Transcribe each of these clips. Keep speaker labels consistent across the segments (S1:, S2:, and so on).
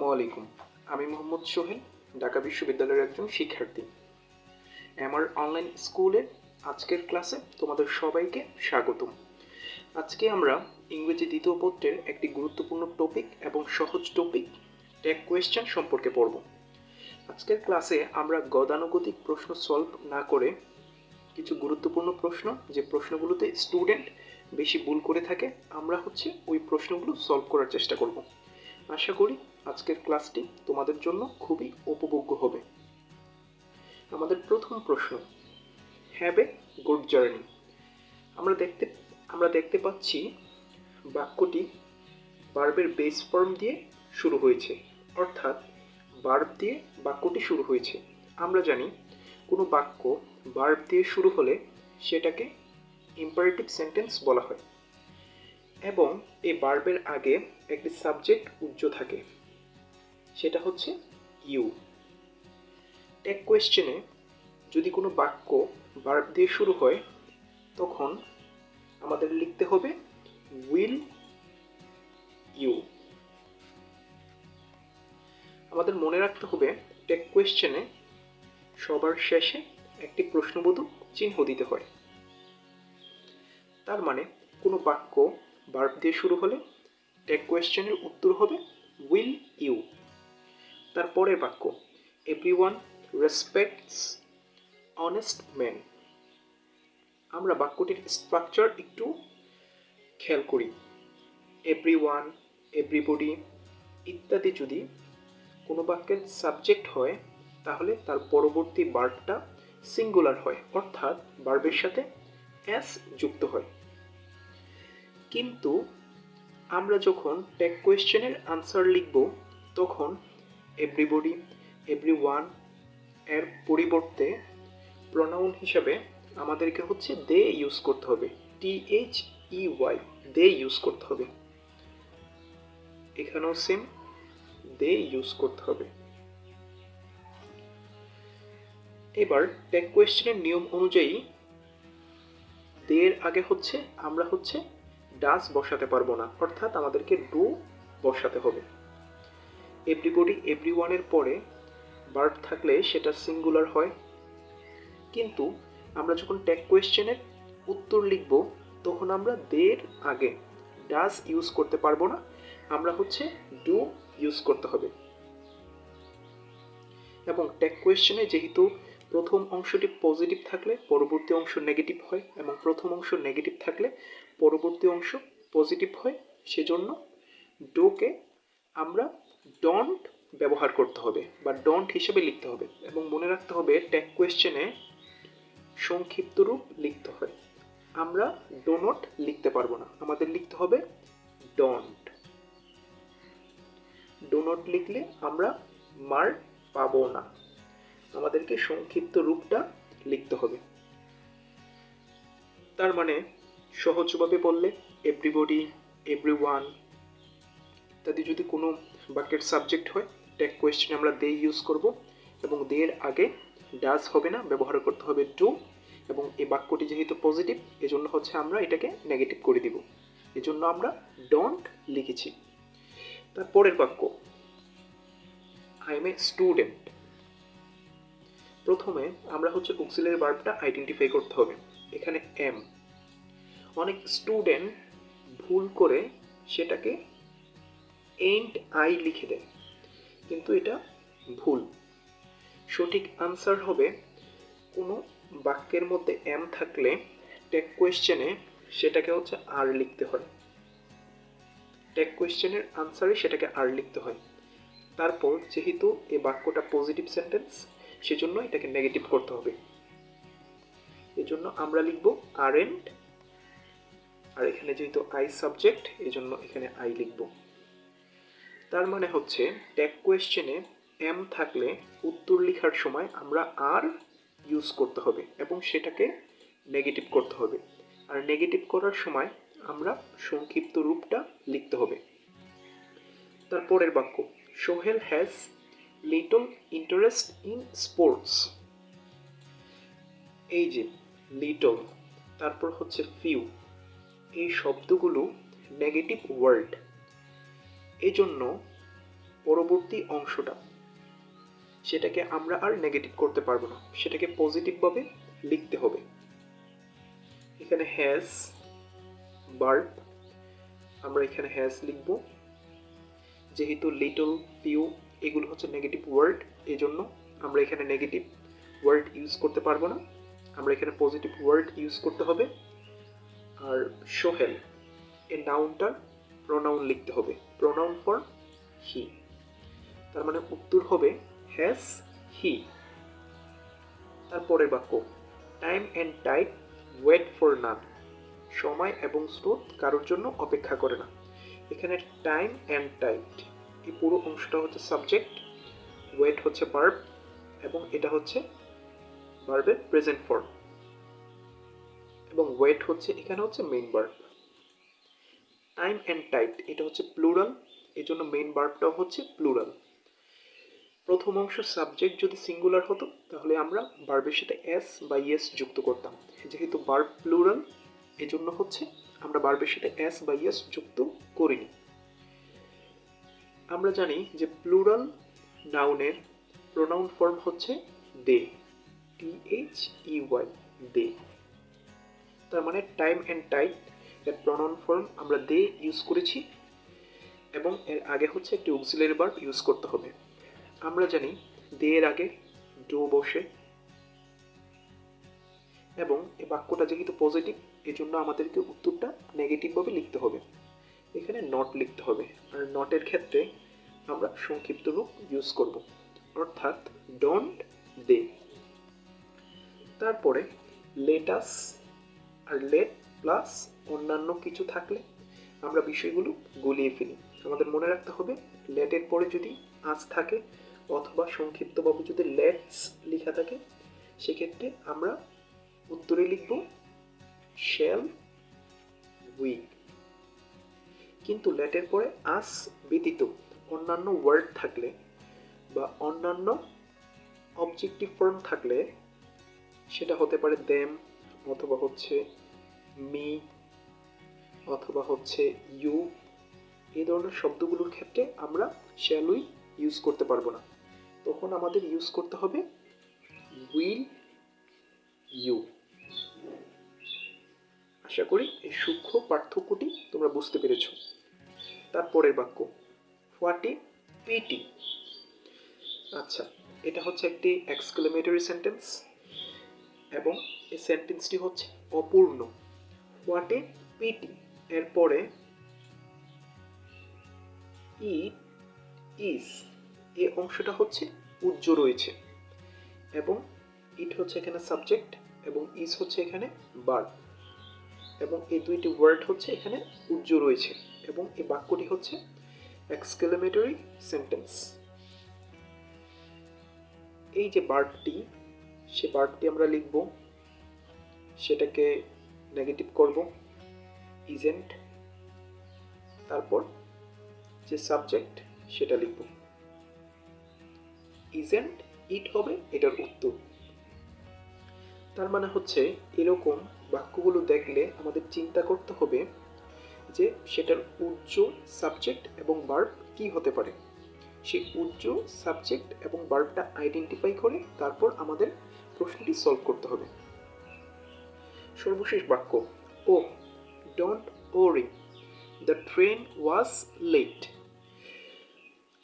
S1: আসসালামু আলাইকুম। আমি মোহাম্মদ সোহেল, ঢাকা বিশ্ববিদ্যালয়ের একজন শিক্ষার্থী। আমার অনলাইন স্কুলের আজকের ক্লাসে তোমাদের সবাইকে স্বাগতম। আজকে আমরা ইংরেজি দ্বিতীয় পত্রের একটি গুরুত্বপূর্ণ টপিক এবং সহজ টপিক ট্যাগ কোয়েশ্চেন সম্পর্কে পড়ব। আজকের ক্লাসে আমরা গতানুগতিক প্রশ্ন সলভ না করে কিছু গুরুত্বপূর্ণ প্রশ্ন, যে প্রশ্নগুলোতে স্টুডেন্ট বেশি ভুল করে থাকে, আমরা ওই প্রশ্নগুলো সলভ করার চেষ্টা করব। আশা করি আজকের ক্লাসটি তোমাদের জন্য খুবই উপভোগ্য হবে। আমাদের প্রথম প্রশ্ন, হ্যাভ এ গুড জার্নি। আমরা দেখতে পাচ্ছি বাক্যটি ভার্বের বেস ফর্ম দিয়ে শুরু হয়েছে, অর্থাৎ ভার্ব দিয়ে বাক্যটি শুরু হয়েছে। আমরা জানি কোনো বাক্য ভার্ব দিয়ে শুরু হলে সেটাকে ইম্পারেটিভ সেন্টেন্স বলা হয় এবং এই ভার্বের আগে একটি সাবজেক্ট উজ্জ থাকে, সেটা হচ্ছে ইউ। ট্যাগ কোয়েশ্চেনে যদি কোনো বাক্য ভার্ব দিয়ে শুরু হয় তখন আমাদের লিখতে হবে উইল ইউ। আমাদের মনে রাখতে হবে ট্যাগ কোয়েশ্চেনে সবার শেষে একটি প্রশ্নবোধক চিহ্ন দিতে হয়। তার মানে কোনো বাক্য ভার্ব দিয়ে শুরু হলে ট্যাগ কোয়েশ্চেনের উত্তর হবে উইল ইউ। তারপরের বাক্য, এভরিওয়ান রেসপেক্টস অনেস্ট ম্যান। আমরা বাক্যটির স্ট্রাকচার একটু খেয়াল করি। এভরিওয়ান, এভরিবডি ইত্যাদি যদি কোনো বাক্যের সাবজেক্ট হয় তাহলে তার পরবর্তী ভার্বটা সিঙ্গুলার হয়, অর্থাৎ ভার্বের সাথে এস যুক্ত হয়। কিন্তু আমরা যখন ট্যাগ কোয়েশ্চেনের আনসার লিখব তখন এভরিবডি, এভরিওয়ান এর পরিবর্তে প্রোনাউন হিসাবে আমাদেরকে দে ইউজ করতে হবে। THEY, দে ইউজ করতে হবে। এখানেও সেম, দে ইউজ করতে হবে। এবার ট্যাগ কোয়েশ্চেনের নিয়ম অনুযায়ী দের আগে আমরা ডাস বসাতে পারবো না, অর্থাৎ আমাদেরকে ডু বসাতে হবে। এভরিবডি, এভরিওয়ানের পরে ভার্ব থাকলে সেটা সিঙ্গুলার হয়, কিন্তু আমরা যখন ট্যাগ কোয়েশ্চেনের উত্তর লিখব তখন আমরা দের আগে ডাস ইউজ করতে পারবো না, আমরা ডু ইউজ করতে হবে। এবং ট্যাগ কোয়েশ্চেনে যেহেতু প্রথম অংশটি পজিটিভ থাকলে পরবর্তী অংশ নেগেটিভ হয় এবং প্রথম অংশ নেগেটিভ থাকলে পরবর্তী অংশ পজিটিভ হয়, সেজন্য ডোকে আমরা ডোন্ট ব্যবহার করতে হবে বা ডোন্ট হিসেবে লিখতে হবে। এবং মনে রাখতে হবে ট্যাগ কোয়েশ্চেনে সংক্ষিপ্ত রূপ লিখতে হয়। আমরা ডো নট লিখতে পারবো না, আমাদের লিখতে হবে ডোন্ট। ডো নট লিখলে আমরা মার্ক পাবো না, আমাদেরকে সংক্ষিপ্ত রূপটা লিখতে হবে। তার মানে সহজভাবে বললে এভরিবডি, এভরিওয়ান ইত্যাদি যদি কোনো বাক্যের সাবজেক্ট হয় ট্যাগ কোয়েশ্চেনে আমরা দে ইউজ করব এবং দের আগে ডাজ হবে না, ব্যবহার করতে হবে ডু। এবং এই বাক্যটি যেহেতু পজিটিভ এজন্য আমরা এটাকে নেগেটিভ করে দিব, এজন্য আমরা ডোন্ট লিখেছি। তারপরের বাক্য, আই এম এ স্টুডেন্ট। প্রথমে আমরা অক্সিলারি ভার্বটা আইডেন্টিফাই করতে হবে। এখানে এম, অনেক স্টুডেন্ট ভুল করে সেটাকে এন্ড আই লিখে দেয়, কিন্তু এটা ভুল। সঠিক আনসার হবে কোনো বাক্যের মধ্যে এম থাকলে ট্যাগ কোয়েশ্চেনে সেটাকে আর লিখতে হয়। ট্যাগ কোয়েশ্চেনের আনসারে সেটাকে আর লিখতে হয়। তারপর যেহেতু এই বাক্যটা পজিটিভ সেন্টেন্স সেজন্য এটাকে নেগেটিভ করতে হবে, এজন্য আমরা লিখব আরএন্ট, আর এখানে যেহেতু আই সাবজেক্ট এজন্য এখানে আই লিখব। তার মানে ট্যাগ কোয়েশ্চেনে এম থাকলে উত্তর লেখার সময় আমরা আর ইউজ করতে হবে এবং সেটাকে নেগেটিভ করতে হবে, আর নেগেটিভ করার সময় আমরা সংক্ষিপ্ত রূপটা লিখতে হবে। তারপরের বাক্য, Sohel has little interest in sports. এই যে লিটল, তারপর ফিউ, এই শব্দগুলো নেগেটিভ ওয়ার্ড, এজন্য পরবর্তী অংশটা সেটাকে আমরা আর নেগেটিভ করতে পারবো না, সেটাকে পজিটিভভাবে লিখতে হবে। এখানে হ্যাজ ভার্ব, আমরা এখানে হ্যাজ লিখব। যেহেতু লিটল, ফিউ এগুলো হচ্ছে নেগেটিভ ওয়ার্ড, এজন্য আমরা এখানে নেগেটিভ ওয়ার্ড ইউজ করতে পারবো না, আমরা এখানে পজিটিভ ওয়ার্ড ইউজ করতে হবে। আর সোহেল এই নাউনটার প্রোনাউন লিখতে হবে, প্রোনাউন ফর হি। তার মানে উত্তর হবে হ্যাজ হি। তারপরের বাক্য, time and tide wait for none, সময় এবং স্রোত কারোর জন্য অপেক্ষা করে না। এখানে টাইম অ্যান্ড টাইড এই পুরো অংশটা হচ্ছে সাবজেক্ট, ওয়েট হচ্ছে ভার্ব, এবং এটা হচ্ছে ভার্বের প্রেজেন্ট ফর্ম, এবং ওয়েট হচ্ছে এখানে হচ্ছে main verb. Time and tide এটা হচ্ছে প্লুরাল, এই জন্য মেইন ভার্বটাও হচ্ছে প্লুরাল। প্রথম অংশ সাবজেক্ট যদি সিঙ্গুলার হতো তাহলে আমরা ভার্বের সাথে এস বা ইয়েস যুক্ত করতাম। যেহেতু ভার্ব প্লুরাল এজন্য হচ্ছে আমরা ভার্বের সাথে এস বা ইয়েস যুক্ত করিনি। আমরা জানি যে প্লুরাল নাউনের প্রোনাউন ফর্ম হচ্ছে দে, THEY, দে। তার মানে টাইম অ্যান্ড টাইড এর প্রোনাউন ফর্ম আমরা দে ইউজ করেছি, এবং এর আগে হচ্ছে একটি অক্সিলারি ভার্ব ইউজ করতে হবে। আমরা জানি দে এর আগে ডু বসে, এবং এই বাক্যটা যেহেতু পজিটিভ এজন্য আমাদেরকে উত্তরটা নেগেটিভভাবে লিখতে হবে, এখানে নট লিখতে হবে। আর নটের ক্ষেত্রে আমরা সংক্ষিপ্ত রূপ ইউজ করব, অর্থাৎ ডোন্ট দে। তারপরে লেটাস আর লেট প্লাস অন্যান্য কিছু থাকলে আমরা বিষয়গুলো গুলিয়ে ফেলি। আমাদের মনে রাখতে হবে লেটের পরে যদি আজ থাকে অথবা সংক্ষিপ্তভাবে যদি লেটস লেখা থাকে সেক্ষেত্রে আমরা উত্তরে লিখব শ্যাল উই। কিন্তু লেটের পরে আস ব্যতীত অন্যান্য ওয়ার্ড থাকলে বা অন্যান্য অবজেক্টিভ ফর্ম থাকলে, সেটা হতে পারে দেম অথবা হচ্ছে মি অথবা হচ্ছে ইউ, এই ধরনের শব্দগুলোর ক্ষেত্রে আমরা শ্যাল উই ইউজ করতে পারবো না। তখন আমাদের ইউজ করতে হবে উইল ইউ। আশা করি এই সূক্ষ্ম পার্থক্যটি তোমরা বুঝতে পেরেছ। তারপরের বাক্য, হোয়াট এ পিটি। আচ্ছা, এটা হচ্ছে একটি এক্সক্লেমেটরি সেন্টেন্স, এবং এই সেন্টেন্সটি হচ্ছে অপূর্ণ। হোয়াট এ পিটি এরপরে ইট ইজ এই অংশটা হচ্ছে উজ্জ্ব রয়েছে, এবং ইট হচ্ছে এখানে সাবজেক্ট এবং ইজ হচ্ছে এখানে ভার্ব, এবং এই দুইটি ওয়ার্ড হচ্ছে এখানে উজ্জ্ব রয়েছে, এবং এই বাক্যটি হচ্ছে এক্সক্লেমেটরি সেন্টেন্স। এই যে ভার্বটি, সে ভার্বটি আমরা লিখব, সেটাকে নেগেটিভ করব ইজেন্ট, তারপর যে সাবজেক্ট সেটা লিখব। ইজেন্ট ইট হবে এটার উত্তর। তার মানে হচ্ছে এরকম বাক্যগুলো দেখলে আমাদের চিন্তা করতে হবে যে সেটার উজ্জ্ব সাবজেক্ট এবং ভার্ব কি হতে পারে। সেই উজ্জ্ব সাবজেক্ট এবং ভার্বটা আইডেন্টিফাই করে তারপর আমাদের প্রশ্নটি সলভ করতে হবে। সর্বশেষ বাক্য, oh don't worry, the train was late.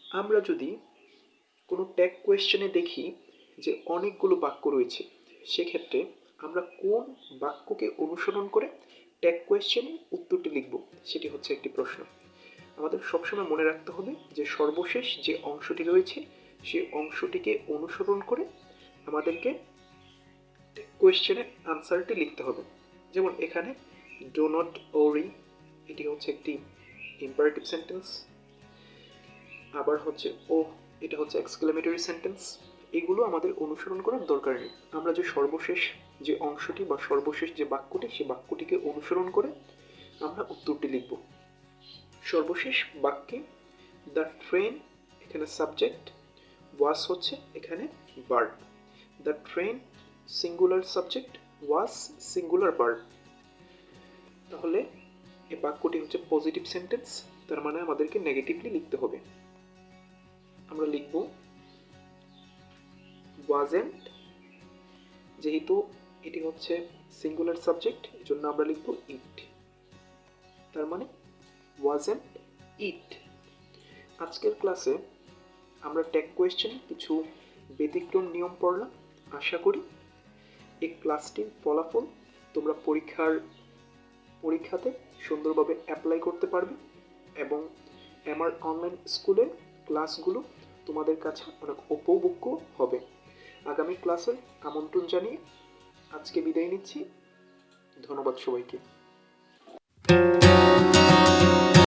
S1: আমরা যদি কোনো ট্যাগ কোয়েশ্চেনে দেখি যে অনেকগুলো বাক্য রয়েছে, সেক্ষেত্রে আমরা কোন বাক্যকে অনুসরণ করে ট্যাগ কোয়েশ্চেনে উত্তরটি লিখব সেটি হচ্ছে একটি প্রশ্ন। আমাদের সবসময় মনে রাখতে হবে যে সর্বশেষ যে অংশটি রয়েছে সেই অংশটিকে অনুসরণ করে আমাদেরকে কোয়েশ্চেনের আনসারটি লিখতে হবে। যেমন এখানে ডো নট ওরি, এটি হচ্ছে একটি ইম্পারেটিভ সেন্টেন্স। আবার হচ্ছে ও, এটা হচ্ছে এক্সক্লেমেটরি সেন্টেন্স। এগুলো আমাদের অনুসরণ করার দরকার নেই। আমরা যে সর্বশেষ যে অংশটি বা সর্বশেষ যে বাক্যটি, সেই বাক্যটিকে অনুসরণ করে আমরা উত্তরটি লিখব। সর্বশেষ বাক্যে দ্য ট্রেন এখানে সাবজেক্ট, ওয়াজ হচ্ছে এখানে verb. The train singular subject, was singular verb. তাহলে এই বাক্যটি হচ্ছে পজিটিভ সেন্টেন্স, তার মানে আমাদেরকে নেগেটিভলি লিখতে হবে। আমরা লিখব ওয়াজেন্ট, যেহেতু এটি হচ্ছে সিঙ্গুলার সাবজেক্ট এজন্য আমরা লিখব ইট, তার মানে ওয়াজেন্ট ইট। আজকের ক্লাসে আমরা ট্যাগ কোয়েশ্চেন কিছু ব্যতিক্রম নিয়ম পড়লাম। আশা করি এই ক্লাসটির ফলাফল তোমরা পরীক্ষাতে সুন্দরভাবে অ্যাপ্লাই করতে পারবে এবং আমার অনলাইন স্কুলের ক্লাসগুলো তোমাদের কাছে অনেক উপভোগ্য হবে। আগামী ক্লাসে আমন্ত্রণ জানিয়ে আজকে বিদায় নিচ্ছি। ধন্যবাদ সবাইকে।